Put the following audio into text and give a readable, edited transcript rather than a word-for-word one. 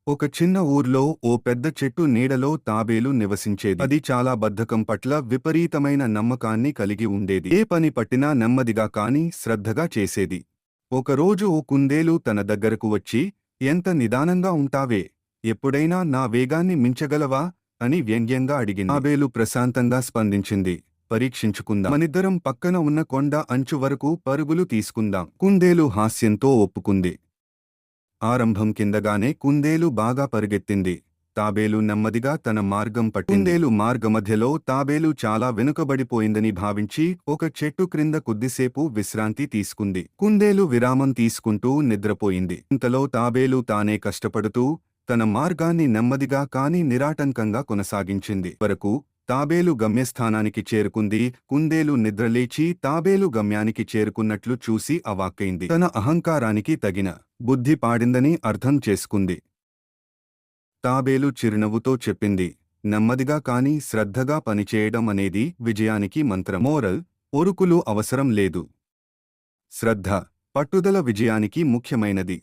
ఒక చిన్న ఊర్లో ఓ పెద్ద చెట్టు నీడలో తాబేలు నివసించేది. అది చాలా బద్ధకం పట్ల విపరీతమైన నమ్మకాన్ని కలిగి ఉండేది. ఏ పని పట్టినా నెమ్మదిగా కాని శ్రద్ధగా చేసేది. ఒకరోజు ఓ కుందేలు తన దగ్గరకు వచ్చి, "ఎంత నిదానంగా ఉంటావే, ఎప్పుడైనా నా వేగాన్ని మించగలవా?" అని వ్యంగ్యంగా అడిగింది. తాబేలు ప్రశాంతంగా స్పందించింది. "పరీక్షించుకుందాం. మనిద్దరం పక్కన ఉన్న కొండ అంచు వరకు పరుగులు తీసుకుందాం." కుందేలు హాస్యంతో ఒప్పుకుంది. ఆరంభం కిందగానే కుందేలు బాగా పరుగెత్తింది. తాబేలు నెమ్మదిగా తన మార్గం పట్టింది. కుందేలు మార్గమధ్యలో తాబేలు చాలా వెనుకబడిపోయిందని భావించి ఒక చెట్టు క్రింద కొద్దిసేపు విశ్రాంతి తీసుకుంది. కుందేలు విరామం తీసుకుంటూ నిద్రపోయింది. ఇంతలో తాబేలు తానే కష్టపడుతూ తన మార్గాన్ని నెమ్మదిగా కాని నిరాటంకంగా కొనసాగించింది. వరకు తాబేలు గమ్యస్థానానికి చేరుకుంది. కుందేలు నిద్రలేచి తాబేలు గమ్యానికి చేరుకున్నట్లు చూసి అవాక్కైంది. తన అహంకారానికి తగిన బుద్ధి పాడిందని అర్థం చేసుకుంది. తాబేలు చిరునవ్వుతో చెప్పింది, "నెమ్మదిగా కాని శ్రద్ధగా పనిచేయడం అనేది విజయానికి మంత్రం. మోరల్: ఒరుకులు అవసరం లేదు. శ్రద్ధ, పట్టుదల విజయానికి ముఖ్యమైనది."